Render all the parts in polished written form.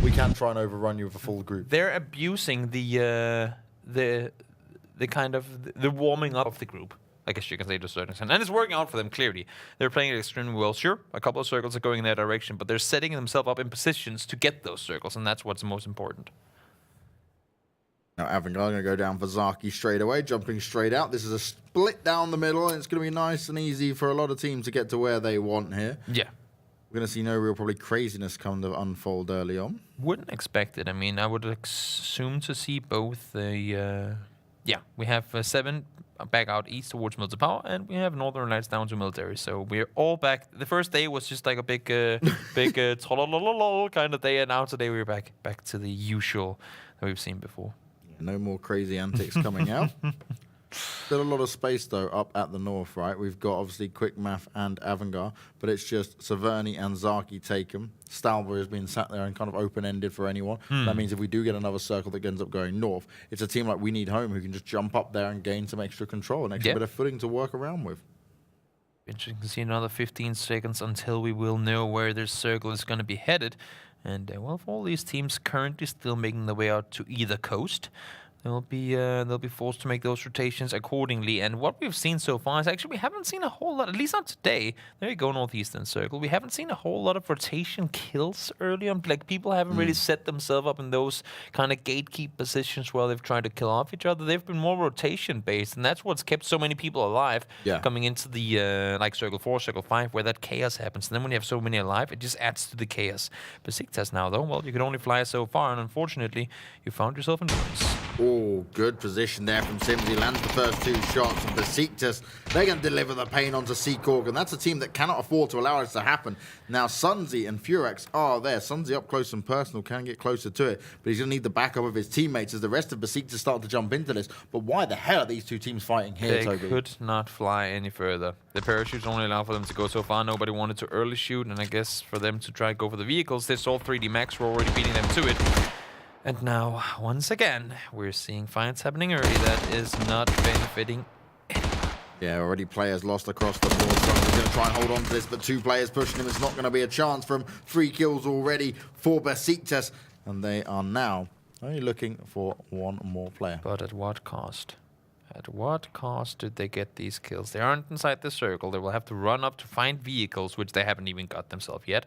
we can try and overrun you with a full group. They're abusing the kind of the warming up of the group, I guess you can say to a certain extent. And it's working out for them, clearly. They're playing it extremely well. Sure, a couple of circles are going in that direction, but they're setting themselves up in positions to get those circles, and that's what's most important. Now, Erangel going to go down for Zaki straight away, jumping straight out. This is a split down the middle, and it's going to be nice and easy for a lot of teams to get to where they want here. Yeah. We're going to see no real probably craziness kind of unfold early on. Wouldn't expect it. I mean, I would assume to see both the... yeah, we have 7 back out east towards Military Power, and we have Northern Lights down to Military. So we're all back. The first day was just like a big kind of day, and now today we're back to the usual that we've seen before. Yeah, no more crazy antics coming out. Still a lot of space, though, up at the north, right? We've got, obviously, Quick Math and Erangel, but it's just Severny and Zaki take them. StarLadder has been sat there and kind of open-ended for anyone. That means if we do get another circle that ends up going north, it's a team like We Need Home who can just jump up there and gain some extra control, an extra bit of footing to work around with. Interesting to see another 15 seconds until we will know where this circle is going to be headed. And, well, for all these teams currently still making their way out to either coast, they'll be forced to make those rotations accordingly. And what we've seen so far is actually we haven't seen a whole lot, at least not today. There you go, Northeastern Circle. We haven't seen a whole lot of rotation kills early on. Like, people haven't really set themselves up in those kind of gatekeep positions where they've tried to kill off each other. They've been more rotation-based, and that's what's kept so many people alive coming into the, like, Circle 4, Circle 5, where that chaos happens. And then when you have so many alive, it just adds to the chaos. Besiktas now, though, well, you can only fly so far, and unfortunately, you found yourself in ruins. Oh, good position there from Sims. He lands the first 2 shots, and Besiktas, they're going to deliver the pain onto Seacork, and that's a team that cannot afford to allow this to happen. Now, Sunzi and Furex are there. Sunzi up close and personal, can get closer to it, but he's going to need the backup of his teammates as the rest of Besiktas start to jump into this. But why the hell are these 2 teams fighting here, They Toby? could not fly any further. The parachutes only allow for them to go so far. Nobody wanted to early shoot, and I guess for them to try to go for the vehicles, they saw 3D Max were already beating them to it. And now, once again, we're seeing fights happening early that is not benefiting anyone. Yeah, already players lost across the board. Someone's going to try and hold on to this, but 2 players pushing him. It's not going to be a chance from 3 kills already for Besiktas. And they are now only looking for 1 more player. But at what cost? At what cost did they get these kills? They aren't inside the circle. They will have to run up to find vehicles, which they haven't even got themselves yet.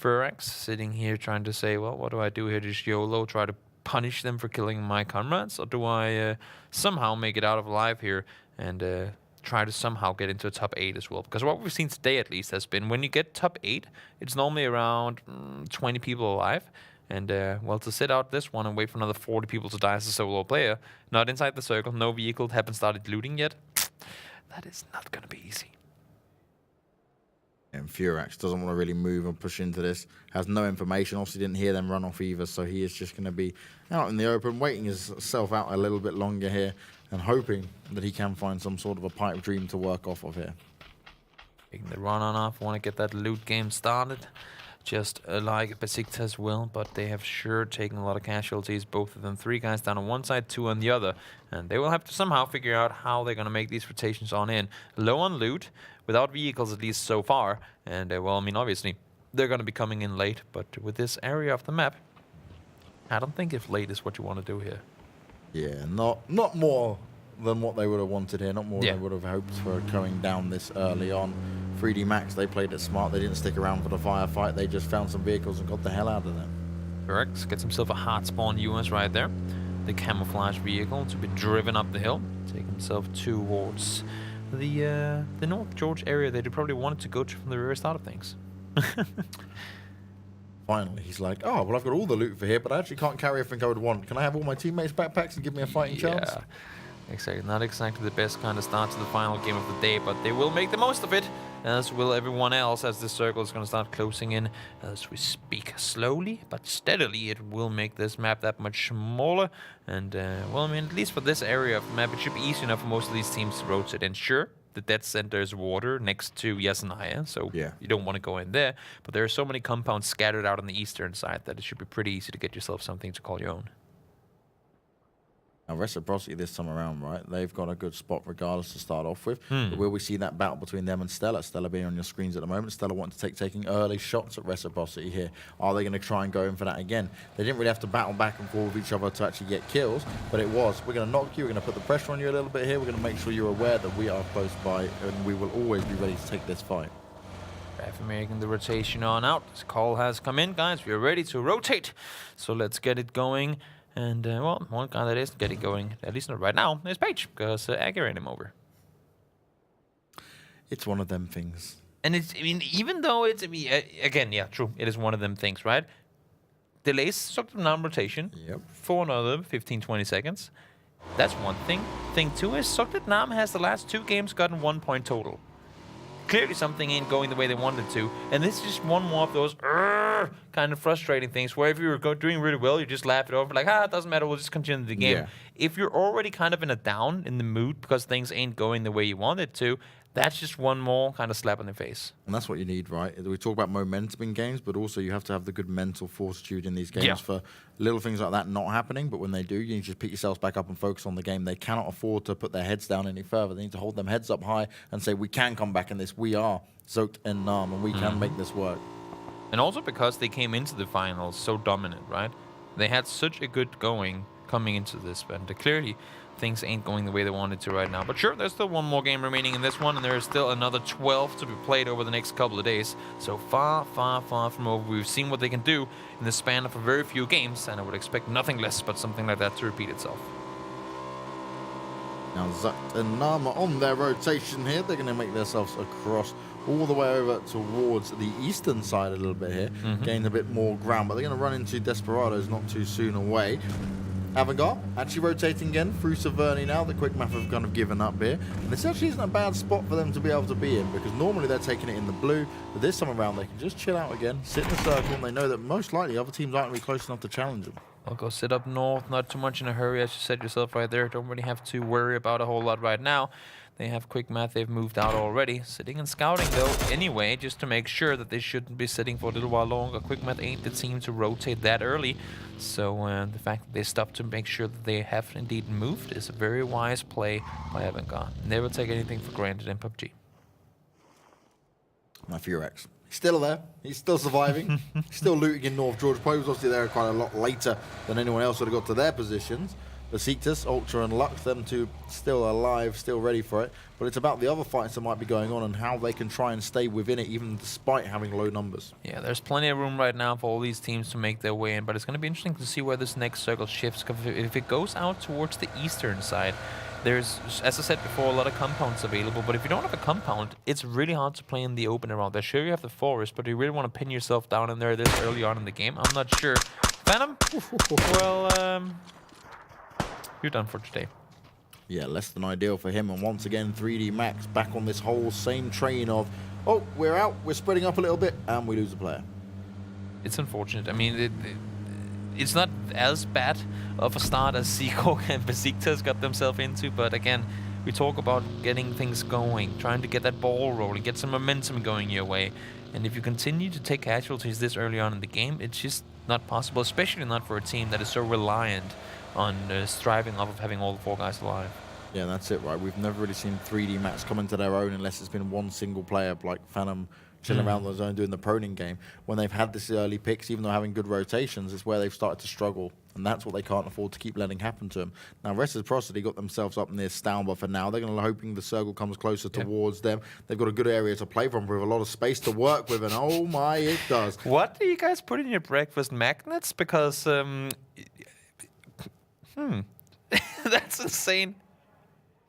Furax sitting here trying to say, well, what do I do here? Just YOLO, try to punish them for killing my comrades? Or do I somehow make it out of alive here and try to somehow get into a top 8 as well? Because what we've seen today, at least, has been when you get top 8, it's normally around 20 people alive. And, well, to sit out this one and wait for another 40 people to die as a solo player, not inside the circle, no vehicle, haven't started looting yet, that is not going to be easy. And Furax doesn't want to really move and push into this, has no information, obviously didn't hear them run off either, so he is just going to be out in the open, waiting himself out a little bit longer here, and hoping that he can find some sort of a pipe dream to work off of here. Taking the run on off, want to get that loot game started. Just like Besiktas will, but they have sure taken a lot of casualties, both of them. 3 guys down on one side, 2 on the other. And they will have to somehow figure out how they're going to make these rotations on in. Low on loot, without vehicles at least so far. And, well, I mean, obviously, they're going to be coming in late. But with this area of the map, I don't think if late is what you want to do here. Yeah, not more than what they would have wanted here, not more than they would have hoped for coming down this early on. 3D Max, they played it smart. They didn't stick around for the firefight. They just found some vehicles and got the hell out of them. Correct. Gets himself a hard spawn US right there. The camouflage vehicle to be driven up the hill. Take himself towards the North George area that he probably wanted to go to from the very start of things. Finally, he's like, oh, well, I've got all the loot for here, but I actually can't carry everything I would want. Can I have all my teammates' backpacks and give me a fighting chance? Exactly. Not exactly the best kind of start to the final game of the day, but they will make the most of it, as will everyone else, as this circle is going to start closing in as we speak. Slowly but steadily, it will make this map that much smaller. And, well, I mean, at least for this area of the map, it should be easy enough for most of these teams to rotate. And sure, the dead center is water next to Yasenaya, so you don't want to go in there. But there are so many compounds scattered out on the eastern side that it should be pretty easy to get yourself something to call your own. Now, Reciprocity this time around, right? They've got a good spot regardless to start off with. But will we see that battle between them and Stella? Stella being on your screens at the moment. Stella wanting to taking early shots at Reciprocity here. Are they going to try and go in for that again? They didn't really have to battle back and forth with each other to actually get kills, but it was. We're going to knock you. We're going to put the pressure on you a little bit here. We're going to make sure you're aware that we are close by and we will always be ready to take this fight. Ref making the rotation on out. This call has come in, guys. We are ready to rotate. So let's get it going. And, well, one guy that isn't getting going, at least not right now, is Page, because Aggie ran him over. It's one of them things. And it's, I mean, even though it's, I mean, again, yeah, true, it is one of them things, right? Delays sucked non-rotation for another 15, 20 seconds. That's one thing. Thing two is Sucked Nam has the last 2 games gotten 1 point total. Clearly something ain't going the way they wanted to, and this is just one more of those kind of frustrating things where if you're doing really well, you just laugh it over like, it doesn't matter, we'll just continue the game. If you're already kind of in a down in the mood because things ain't going the way you want it to, that's just one more kind of slap in the face. And that's what you need, right? We talk about momentum in games, but also you have to have the good mental fortitude in these games for little things like that not happening. But when they do, you need to just pick yourselves back up and focus on the game. They cannot afford to put their heads down any further. They need to hold them heads up high and say, we can come back in this. We are Soaked and Nam, and we can make this work. And also because they came into the finals so dominant, right? They had such a good going coming into this, but clearly things ain't going the way they wanted to right now. But sure, there's still one more game remaining in this one, and there is still another 12 to be played over the next couple of days. So far, far, far from over. We've seen what they can do in the span of a very few games, and I would expect nothing less but something like that to repeat itself. Now, Zuck and Nama on their rotation here. They're going to make themselves across all the way over towards the eastern side a little bit here. Gain a bit more ground, but they're going to run into Desperados not too soon away. Avangar actually rotating again through Severny now. The quick map have kind of given up here. And this actually isn't a bad spot for them to be able to be in, because normally they're taking it in the blue, but this time around they can just chill out again, sit in the circle, and they know that most likely other teams aren't going to be close enough to challenge them. I'll go sit up north, not too much in a hurry, as you said yourself right there. Don't really have to worry about a whole lot right now. They have quick math, they've moved out already. Sitting and scouting though, anyway, just to make sure that they shouldn't be sitting for a little while longer. Quick math ain't the team to rotate that early. So the fact that they stopped to make sure that they have indeed moved is a very wise play by Erangel. Never take anything for granted in PUBG. My Furex. He's still there. He's still surviving. He's still looting in North Georgia. Probably was obviously there quite a lot later than anyone else would have got to their positions. Besiktas, Ultra and Lux, them two still alive, still ready for it. But it's about the other fights that might be going on and how they can try and stay within it even despite having low numbers. Yeah, there's plenty of room right now for all these teams to make their way in, but it's going to be interesting to see where this next circle shifts. If it goes out towards the eastern side, there's, as I said before, a lot of compounds available, but if you don't have a compound, it's really hard to play in the open around there. Sure, you have the forest, but do you really want to pin yourself down in there this early on in the game? I'm not sure. Phantom? Well, you're done for today. Yeah, less than ideal for him. And once again, 3D Max back on this whole same train of, oh, we're out, we're spreading up a little bit, and we lose a player. It's unfortunate. I mean, it's not as bad of a start as Seacock and Besiktas got themselves into, but again, we talk about getting things going, trying to get that ball rolling, get some momentum going your way. And if you continue to take casualties this early on in the game, it's just not possible, especially not for a team that is so reliant on striving off of having all the 4 guys alive. Yeah, that's it, right? We've never really seen 3D Max come into their own unless it's been one single player like Phantom chilling around the zone doing the proning game. When they've had this early picks, even though having good rotations, it's where they've started to struggle. And that's what they can't afford to keep letting happen to them. Now, Reciprocity got themselves up near Stalber for now. They're going to hoping the circle comes closer towards them. They've got a good area to play from with a lot of space to work with, and oh my, it does. What do you guys put in your breakfast? Magnets? Because, that's insane.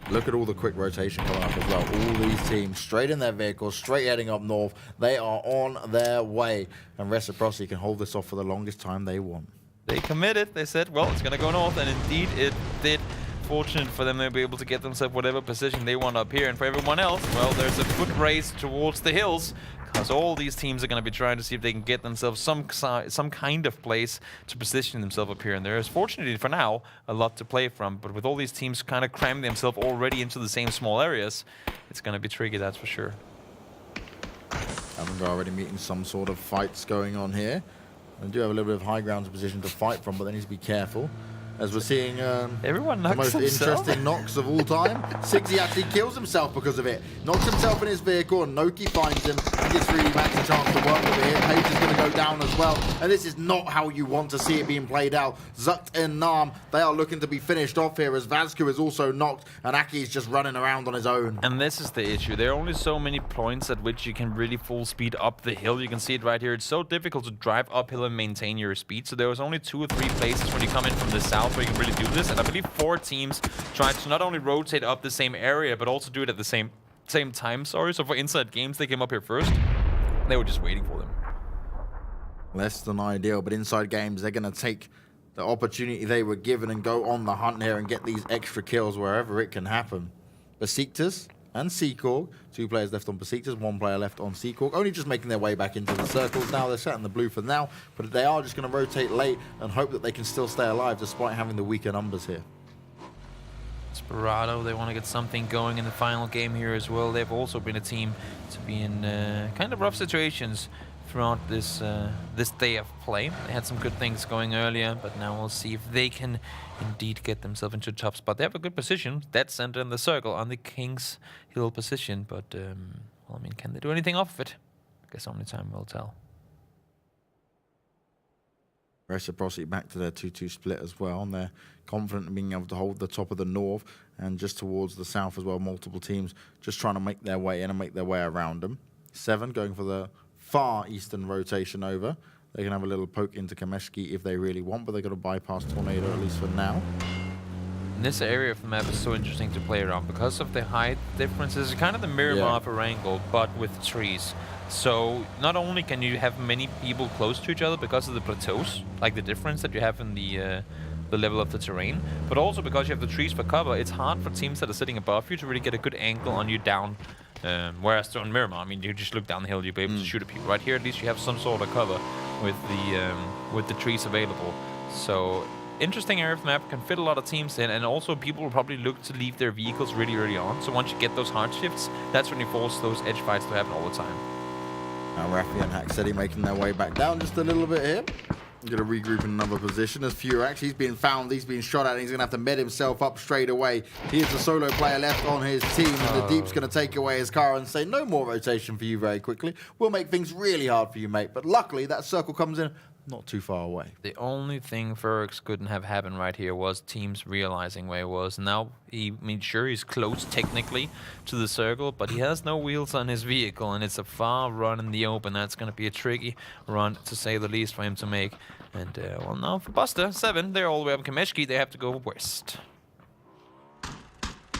Look at all the quick rotation coming up as well. All these teams straight in their vehicles, straight heading up north. They are on their way. And Reciprocity can hold this off for the longest time they want. They committed. They said, well, it's going to go north. And indeed, it did. Fortunate for them, they'll be able to get themselves whatever position they want up here. And for everyone else, well, there's a foot race towards the hills. Because all these teams are going to be trying to see if they can get themselves some kind of place to position themselves up here. And there is, fortunately for now, a lot to play from. But with all these teams kind of cramming themselves already into the same small areas, it's going to be tricky, that's for sure. Avangard already meeting some sort of fights going on here. They do have a little bit of high ground position to fight from, but they need to be careful. as we're seeing Everyone the knocks most himself. interesting knocks of all time. Sigzy actually kills himself because of it. Knocks himself in his vehicle, and Noki finds him and gives really Max a chance to work over here. Page is going to go down as well, and this is not how you want to see it being played out. Zukt and Nam, they are looking to be finished off here, as Vazku is also knocked, and Aki is just running around on his own. And this is the issue. There are only so many points at which you can really full speed up the hill. You can see it right here. It's so difficult to drive uphill and maintain your speed. So there was only 2 or 3 places when you come in from the south where you can really do this. And I believe 4 teams tried to not only rotate up the same area, but also do it at the same time. So for inside games, they came up here first. They were just waiting for them. Less than ideal, but inside games, they're going to take the opportunity they were given and go on the hunt here and get these extra kills wherever it can happen. Besiktas and Seacorp, 2 players left on Besiktas, 1 player left on Seacorp, only just making their way back into the circles now. They're set in the blue for now, but they are just going to rotate late and hope that they can still stay alive despite having the weaker numbers here. Desperado, they want to get something going in the final game here as well. They've also been a team to be in kind of rough situations throughout this this day of play. They had some good things going earlier, but now we'll see if they can indeed get themselves into a top spot. They have a good position, dead center in the circle on the King's Hill position, but well, I mean, can they do anything off of it? I guess only time will tell. Reciprocity back to their 2-2 split as well, and they're confident in being able to hold the top of the north and just towards the south as well. Multiple teams just trying to make their way in and make their way around them. 7 going for the far eastern rotation over. They can have a little poke into Kameshki if they really want, but they've got to bypass Tornado at least for now. This area of the map is so interesting to play around because of the height differences. It's kind of the mirror of Erangel, but with trees. So not only can you have many people close to each other because of the plateaus, like the difference that you have in the level of the terrain, but also because you have the trees for cover, it's hard for teams that are sitting above you to really get a good angle on you down. Whereas on Miramar, I mean, you just look down the hill, you'll be able to shoot at people. Right here, at least you have some sort of cover with the trees available. So interesting area of the map, can fit a lot of teams in, and also people will probably look to leave their vehicles really early on. So once you get those hard shifts, that's when you force those edge fights to happen all the time. Now Rafi and Hacksteady making their way back down just a little bit here. Going to regroup in another position as Furax. He's been found, he's been shot at, and he's going to have to med himself up straight away. He is the solo player left on his team, and the Deep's going to take away his car and say, no more rotation for you very quickly. We'll make things really hard for you, mate. But luckily, that circle comes in not too far away. The only thing Furax couldn't have happened right here was teams realizing where he was. Now, he made sure he's close technically to the circle, but he has no wheels on his vehicle, and it's a far run in the open. That's going to be a tricky run, to say the least, for him to make. And, well, now for Buster, 7, they're all the way up Kameshki. They have to go west.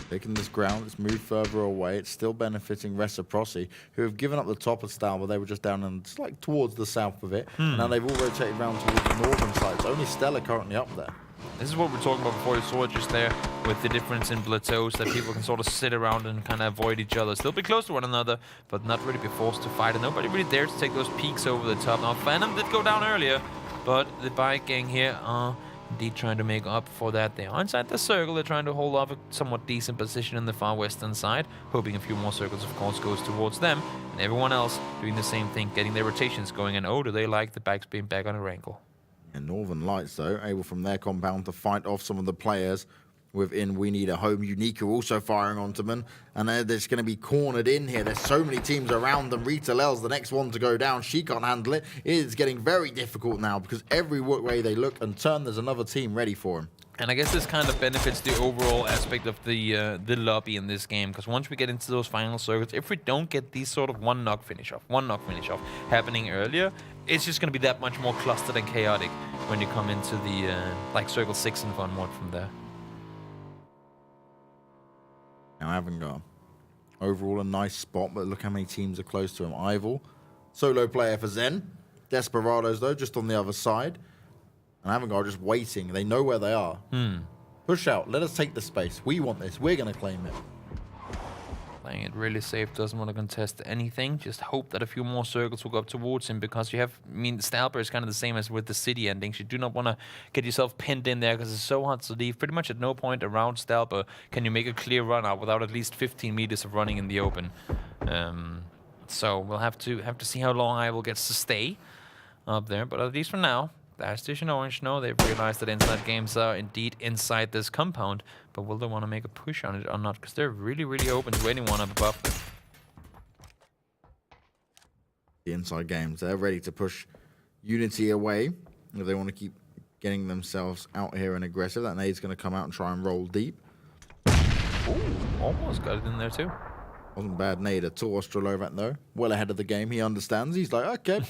Taking this ground, let's move further away. It's still benefiting Reciprocity, who have given up the top of Stal, but they were just down and just like towards the south of it. And now they've all rotated around towards the northern side. So only Stella currently up there. This is what we're talking about before. You saw it just there with the difference in plateaus, that people can sort of sit around and kind of avoid each other. Still be close to one another, but not really be forced to fight. And nobody really dares to take those peaks over the top. Now, Phantom did go down earlier, but the bike gang here are indeed trying to make up for that. They are inside the circle. They're trying to hold off a somewhat decent position in the far western side, hoping a few more circles, of course, goes towards them. And everyone else doing the same thing, getting their rotations going. And oh, do they like the bikes being back on Erangel. And Northern Lights, though, able from their compound to fight off some of the players within We Need a Home. Unika also firing onto them, and they're just going to be cornered in here. There's so many teams around them. Rita Lel's the next one to go down. She can't handle it. It is getting very difficult now because every way they look and turn, there's another team ready for him. And I guess this kind of benefits the overall aspect of the lobby in this game, because once we get into those final circuits, if we don't get these sort of one knock finish off happening earlier, it's just going to be that much more clustered and chaotic when you come into the like circle 6 and onward from there. Now Avangard, overall a nice spot, but look how many teams are close to him. Ival, solo player for Zen. Desperados, though, just on the other side. And Avangard just waiting. They know where they are. Push out. Let us take the space. We want this. We're going to claim it. Playing it really safe, doesn't want to contest anything. Just hope that a few more circles will go up towards him, because you have, I mean, Stalber is kind of the same as with the city endings. You do not want to get yourself pinned in there because it's so hard to leave. Pretty much at no point around Stalber can you make a clear run out without at least 15 meters of running in the open. So we'll have to see how long Ival gets to stay up there. But at least for now, Dash Station Orange, no, they've realized that Inside Games are indeed inside this compound, but will they want to make a push on it or not? Because they're really, really open to anyone up above them. The Inside Games, they're ready to push Unity away if they want to keep getting themselves out here and aggressive. That nade's going to come out and try and roll deep. Ooh, almost got it in there too. Wasn't a bad nade at all, Strelovat though. Well ahead of the game, he understands. He's like, okay,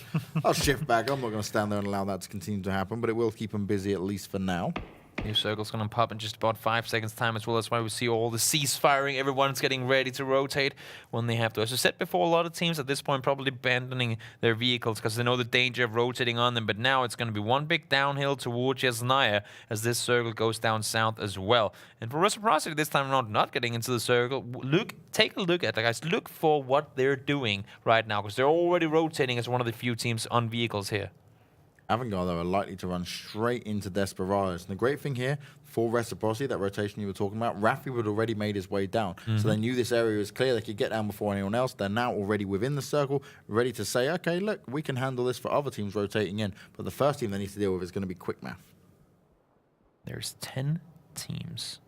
I'll shift back. I'm not going to stand there and allow that to continue to happen, but it will keep him busy at least for now. New circle's gonna pop in just about 5 seconds time as well. That's why we see all the C's firing. Everyone's getting ready to rotate when they have to. As I said before, a lot of teams at this point probably abandoning their vehicles because they know the danger of rotating on them. But now it's gonna be one big downhill towards Yasnaya as this circle goes down south as well. And for Reciprocity this time around, not getting into the circle. Take a look at the guys. Look for what they're doing right now because they're already rotating as one of the few teams on vehicles here. Avangard, though, are likely to run straight into Desperados. And the great thing here, for Reciprocity, that rotation you were talking about, Rafi had already made his way down. So they knew this area was clear. They could get down before anyone else. They're now already within the circle, ready to say, okay, look, we can handle this for other teams rotating in. But the first team they need to deal with is going to be Quick Math. There's 10 teams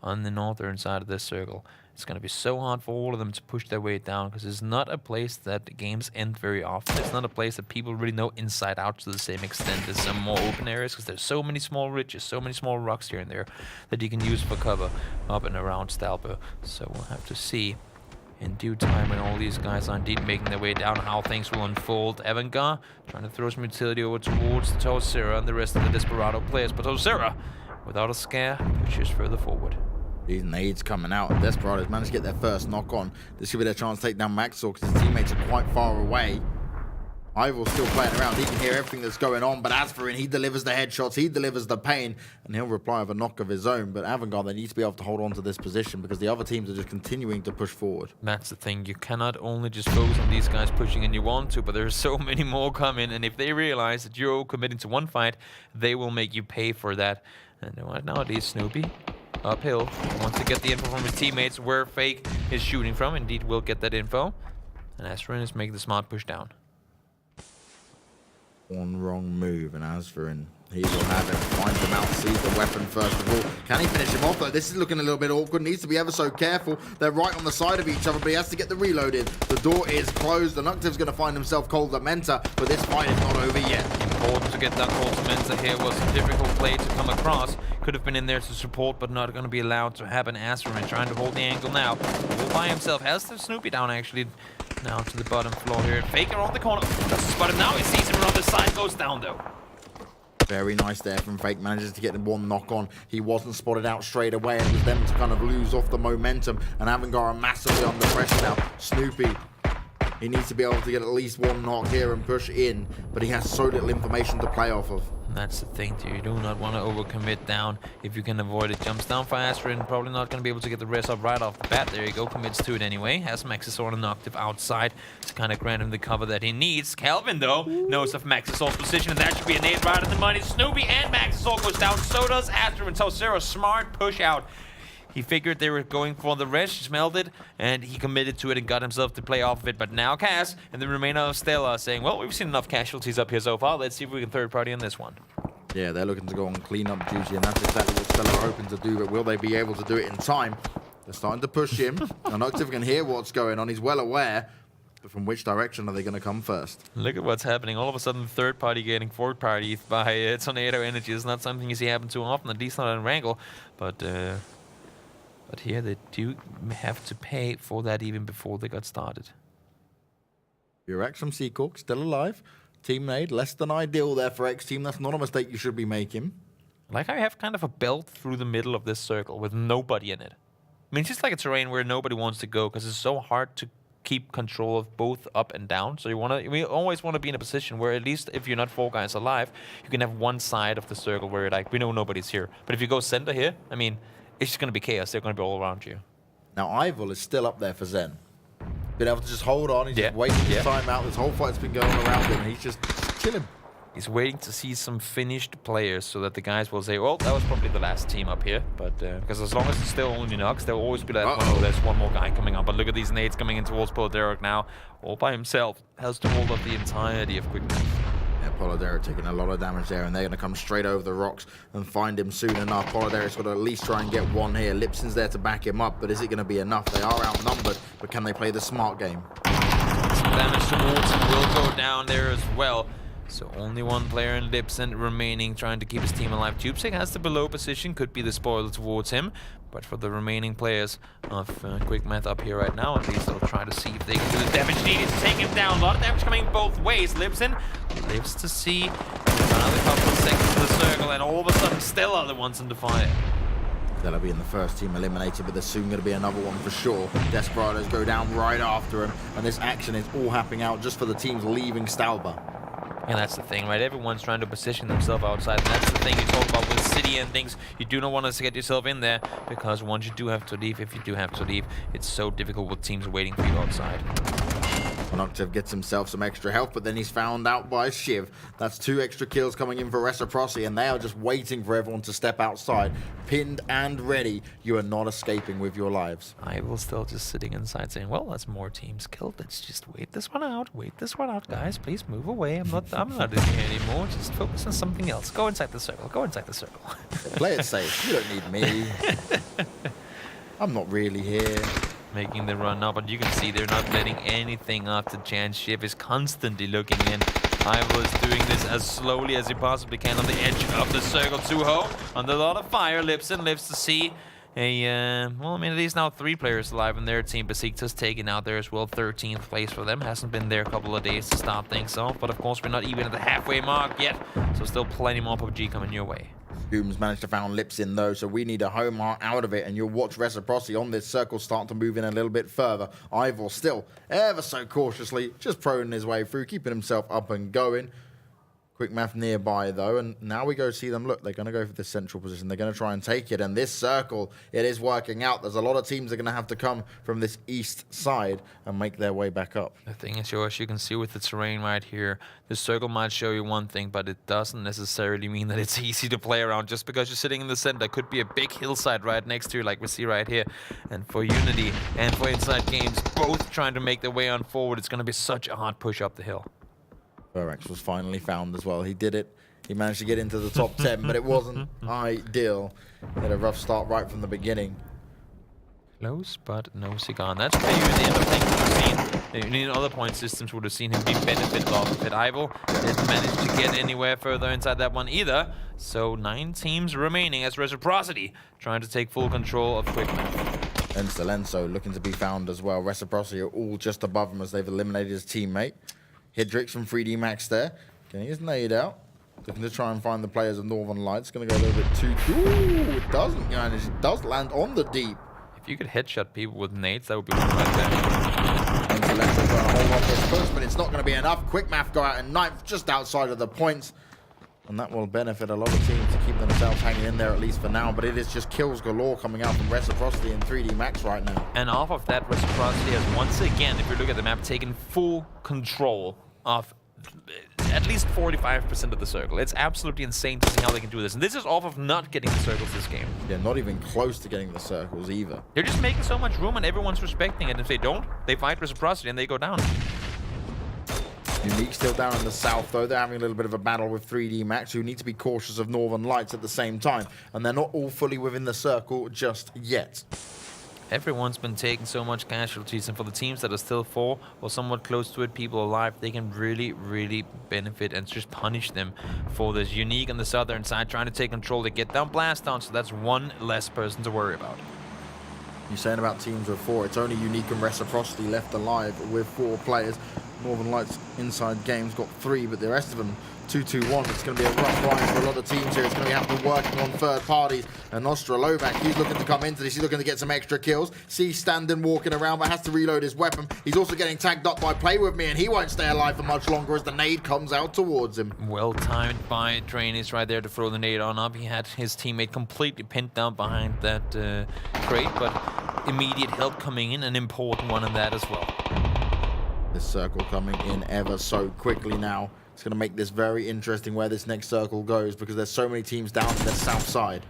on the northern side of this circle. It's going to be so hard for all of them to push their way down because it's not a place that the games end very often. It's not a place that people really know inside out to the same extent as some more open areas because there's so many small ridges, so many small rocks here and there that you can use for cover up and around Stalbo. So we'll have to see in due time when all these guys are indeed making their way down how things will unfold. Erangel trying to throw some utility over towards Tosera and the rest of the Desperado players, but Tosera, without a scare, pushes further forward. These nades coming out, and Desperados managed to get their first knock on. This could be their chance to take down Maxor because his teammates are quite far away. Ivor's still playing around. He can hear everything that's going on, but as for him, he delivers the headshots, he delivers the pain, and he'll reply with a knock of his own. But Avangard, they need to be able to hold on to this position because the other teams are just continuing to push forward. That's the thing. You cannot only just focus on these guys pushing and you want to, but there's so many more coming, and if they realize that you're committing to one fight, they will make you pay for that. And right now it is Snoopy. Uphill, wants to get the info from his teammates where Fake is shooting from. Indeed, will get that info. And Asrin is making the smart push down. One wrong move, and Asrin, he will have it. Finds him out, sees the weapon first of all. Can he finish him off though? This is looking a little bit awkward. Needs to be ever so careful. They're right on the side of each other, but he has to get the reload in. The door is closed. And Nuctiv's going to find himself cold at Menta, but this fight is not over yet. Important to get that cold to Menta here. Was a difficult play to come across. Could have been in there to support, but not going to be allowed to happen. Asrin trying to hold the angle now. All by himself. Has the Snoopy down actually. Now to the bottom floor here. Faker on the corner. Doesn't spot him now. He sees him on the side. Goes down though. Very nice there from Fake. Manages to get him one knock on. He wasn't spotted out straight away. It was them to kind of lose off the momentum. And Avangard are massively under pressure now. Snoopy, he needs to be able to get at least one knock here and push in. But he has so little information to play off of. That's the thing too. You do not want to overcommit down if you can avoid it. Jumps down for Astrid, probably not going to be able to get the rest up right off the bat. There you go, commits to it anyway. Has Maxisor and Noctiv outside to kind of grant him the cover that he needs. Kelvin though knows of Maxisor's position, and that should be a nade right at the money. Snoopy and Maxisor goes down, so does Astrid, and Tosera smart push out. He figured they were going for the rest, smelled it, and he committed to it and got himself to play off of it. But now Cass and the remainder of Stella are saying, well, we've seen enough casualties up here so far. Let's see if we can third party on this one. Yeah, they're looking to go on clean-up duty, and that's exactly what Stella are hoping to do, but will they be able to do it in time? They're starting to push him. And Octave can hear what's going on. He's well aware. But from which direction are they going to come first? Look at what's happening. All of a sudden, the third party getting fourth party by Tornado Energy is not something you see happen too often, at least not in Erangel. But here they do have to pay for that even before they got started. Your X from Seacork, still alive. Team made, less than ideal there for X Team. That's not a mistake you should be making. Like I have kind of a belt through the middle of this circle with nobody in it. I mean, it's just like a terrain where nobody wants to go because it's so hard to keep control of both up and down. So we always want to be in a position where at least if you're not 4 guys alive, you can have one side of the circle where like we know nobody's here. But if you go center here, I mean, it's just going to be chaos. They're going to be all around you. Now, Ivor is still up there for Zen. Been able to just hold on. He's just waiting his time out. This whole fight's been going around him, and he's just chilling. He's waiting to see some finished players so that the guys will say, well, that was probably the last team up here. But because as long as it's still only Nox, there'll always be that there's one more guy coming up. But look at these nades coming in towards Paul Derek now. All by himself. Has to hold up the entirety of Quick. Yep. Polidera taking a lot of damage there, and they're going to come straight over the rocks and find him soon enough. Polidera's got to at least try and get one here. Lipson's there to back him up, but is it going to be enough? They are outnumbered, but can they play the smart game? Some damage towards him will go down there as well. So only one player in Lipson remaining, trying to keep his team alive. Tubesig has the below position, could be the spoiler towards him. But for the remaining players of Quick Math up here right now, at least they'll try to see if they can do the damage needed to take him down. A lot of damage coming both ways. Lipson lives to see another couple of seconds in the circle, and all of a sudden still other ones in the fire. They'll be in the first team eliminated, but there's soon going to be another one for sure. Desperados go down right after him, and this action is all happening out just for the teams leaving Stalba. And that's the thing, right? Everyone's trying to position themselves outside. And that's the thing you talk about with City and things. You do not want to get yourself in there, because once you do have to leave, if you do have to leave, it's so difficult with teams waiting for you outside. Noctiv gets himself some extra health, but then he's found out by Shiv. That's 2 extra kills coming in for Reciprocity, and they are just waiting for everyone to step outside. Pinned and ready. You are not escaping with your lives. I will still just sitting inside saying, well, that's more teams killed. Let's just wait this one out. Wait this one out, guys. Please move away. I'm not in here anymore. Just focus on something else. Go inside the circle. Go inside the circle. Play it safe. You don't need me. I'm not really here. Making the run now, but you can see they're not letting anything up to chance. Shiv is constantly looking in. Ivo is doing this as slowly as he possibly can on the edge of the circle. Suho under a lot of fire. Lipson lives to see a, well, I mean, at least now 3 players alive in their team. Besiktas taken out there as well. 13th place for them. Hasn't been there a couple of days to start things off, but of course we're not even at the halfway mark yet, so still plenty more PUBG coming your way. Gooms managed to found Lipson though, so we need a home run out of it, and you'll watch Reciprocity on this circle start to move in a little bit further. Ivor still ever so cautiously just prodding his way through, keeping himself up and going. Quick Math nearby though, and now we go see them. Look, they're going to go for this central position. They're going to try and take it, and this circle, it is working out. There's a lot of teams that are going to have to come from this east side and make their way back up. The thing is, Josh, you can see with the terrain right here, the circle might show you one thing, but it doesn't necessarily mean that it's easy to play around. Just because you're sitting in the center, could be a big hillside right next to you, like we see right here. And for Unity and for Inside Games, both trying to make their way on forward, it's going to be such a hard push up the hill. Verax was finally found as well. He did it. He managed to get into the top 10, but it wasn't ideal. He had a rough start right from the beginning. Close, but no cigar. And that's maybe the end of things we've seen. In other point systems would have seen him be benefit off of it. Ivo didn't manage to get anywhere further inside that one either. So 9 teams remaining as Reciprocity trying to take full control of Quick Math. And Silenzo looking to be found as well. Reciprocity are all just above him as they've eliminated his teammate. Hidrix from 3D Max there. Getting his nade out. Looking to try and find the players of Northern Lights. Going to go a little bit too... Ooh, it doesn't, guys. It does land on the deep. If you could headshot people with nades, that would be one right there. And Silenzo's going to hold off this push, but it's not going to be enough. Quick Math go out in 9th, just outside of the points. And that will benefit a lot of teams to keep themselves hanging in there, at least for now. But it is just kills galore coming out from Reciprocity and 3D Max right now. And off of that, Reciprocity has once again, if you look at the map, taken full control of at least 45% of the circle. It's absolutely insane to see how they can do this. And this is off of not getting the circles this game. Yeah, not even close to getting the circles either. They're just making so much room and everyone's respecting it. And if they don't, they fight Reciprocity and they go down. Unique still down in the south, though. They're having a little bit of a battle with 3D Max, who need to be cautious of Northern Lights at the same time. And they're not all fully within the circle just yet. Everyone's been taking so much casualties, and for the teams that are still 4 or somewhat close to it, people alive, they can really, really benefit and just punish them for this. Unique on the southern side trying to take control. They get down blast down, so that's one less person to worry about. You're saying about teams with 4, it's only Unique and Reciprocity left alive with 4 players. Northern Lights Inside Games got 3, but the rest of them 2-2-1. It's going to be a rough ride for a lot of teams here. It's going to have to be working on third parties. And Nostra he's looking to come into this. He's looking to get some extra kills. Sees Standen walking around, but has to reload his weapon. He's also getting tagged up by Play With Me, and he won't stay alive for much longer as the nade comes out towards him. Well timed by Trainees right there to throw the nade on up. He had his teammate completely pinned down behind that crate, but immediate help coming in, an important one in that as well. This circle coming in ever so quickly now. It's going to make this very interesting where this next circle goes, because there's so many teams down to the south side.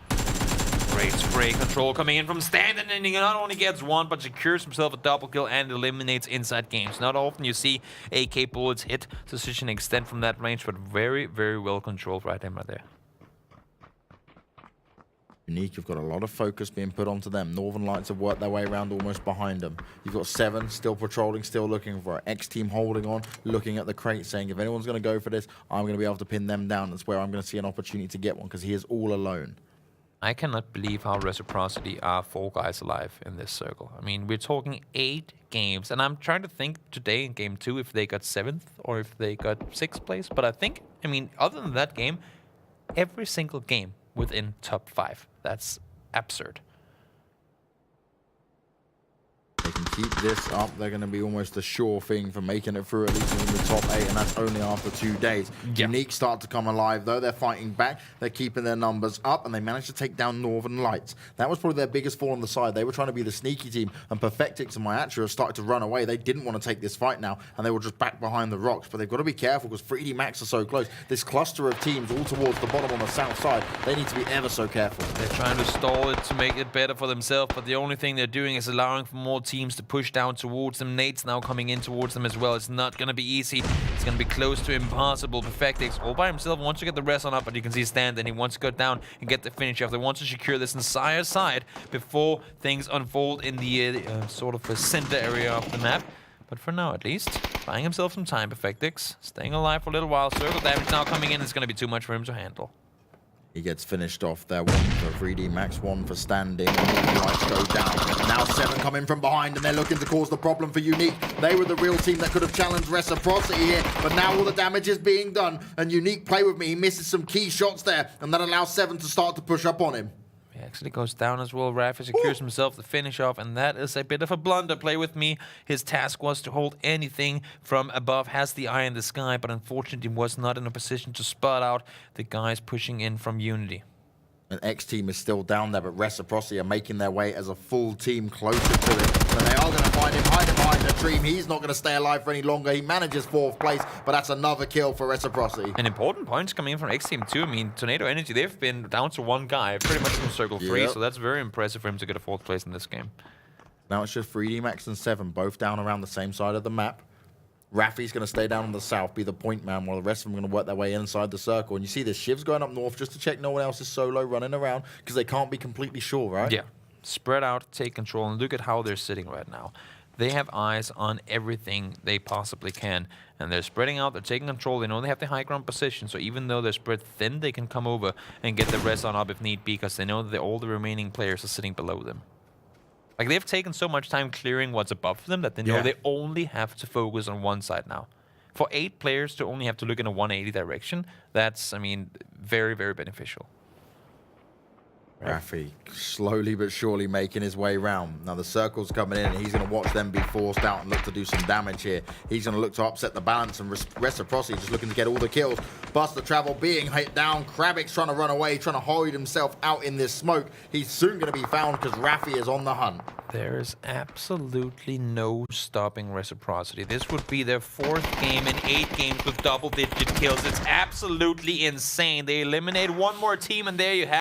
Great spray control coming in from Stand, and he not only gets one, but secures himself a double kill and eliminates inside games. Not often you see AK bullets hit precision extend from that range, but very, very well controlled right there. Unique, you've got a lot of focus being put onto them. Northern Lights have worked their way around almost behind them. You've got 7 still patrolling, still looking for it. X team holding on, looking at the crate, saying, if anyone's going to go for this, I'm going to be able to pin them down. That's where I'm going to see an opportunity to get one, because he is all alone. I cannot believe how Reciprocity are 4 guys alive in this circle. I mean, we're talking 8 games, and I'm trying to think today in game 2 if they got 7th or if they got 6th place. But I mean, other than that game, every single game within top 5. That's absurd. They can keep this up. They're going to be almost a sure thing for making it through at least in the top 8, and that's only after 2 days. Yeah. Unique start to come alive, though. They're fighting back. They're keeping their numbers up, and they managed to take down Northern Lights. That was probably their biggest fall on the side. They were trying to be the sneaky team, and Perfectix and Myatra have started to run away. They didn't want to take this fight now, and they were just back behind the rocks. But they've got to be careful, because 3D Max are so close. This cluster of teams all towards the bottom on the south side, they need to be ever so careful. They're trying to stall it to make it better for themselves, but the only thing they're doing is allowing for more teams to push down towards them. Nate's now coming in towards them as well. It's not going to be easy. It's going to be close to impossible. Perfectix all by himself wants to get the rest on up, but you can see Stand, and he wants to go down and get the finish off. They want to secure this entire side before things unfold in the sort of the center area of the map. But for now, at least, buying himself some time, Perfectix. Staying alive for a little while. Circle damage now coming in. It's going to be too much for him to handle. He gets finished off there. 1 for 3D Max, 1 for Standing. And lights go down. Now 7 come in from behind, and they're looking to cause the problem for Unique. They were the real team that could have challenged Reciprocity here, but now all the damage is being done. And Unique, play with me. He misses some key shots there, and that allows 7 to start to push up on him. He actually goes down as well. Rafi secures himself the finish off, and that is a bit of a blunder. Play with me. His task was to hold anything from above, has the eye in the sky, but unfortunately was not in a position to spot out the guys pushing in from Unity. And X team is still down there, but Reciprocity are making their way as a full team closer to it. So they are going to find him hiding behind the tree. He's not going to stay alive for any longer. He manages 4th place, but that's another kill for Reciprocity. And important points coming in from X team too. I mean, Tornado Energy, they've been down to 1 guy pretty much from circle 3, so that's very impressive for him to get a 4th place in this game. Now it's just 3D Max and 7, both down around the same side of the map. Rafi's going to stay down on the south, be the point man, while the rest of them are going to work their way inside the circle. And you see the Shivs going up north just to check no one else is solo running around, because they can't be completely sure, right? Yeah. Spread out, take control, and look at how they're sitting right now. They have eyes on everything they possibly can, and they're spreading out, they're taking control. They know they have the high ground position, so even though they're spread thin, they can come over and get the rest on up if need be, because they know that all the remaining players are sitting below them. Like, they've taken so much time clearing what's above them that they know they only have to focus on one side now. For 8 players to only have to look in a 180 direction, that's, I mean, very, very beneficial. Rafi slowly but surely making his way round. Now the circle's coming in, and he's going to watch them be forced out and look to do some damage here. He's going to look to upset the balance, and Reciprocity just looking to get all the kills. Buster Travel being hit down. Krabik's trying to run away, trying to hide himself out in this smoke. He's soon going to be found because Rafi is on the hunt. There's absolutely no stopping Reciprocity. This would be their 4th game in 8 games with double-digit kills. It's absolutely insane. They eliminate 1 more team, and there you have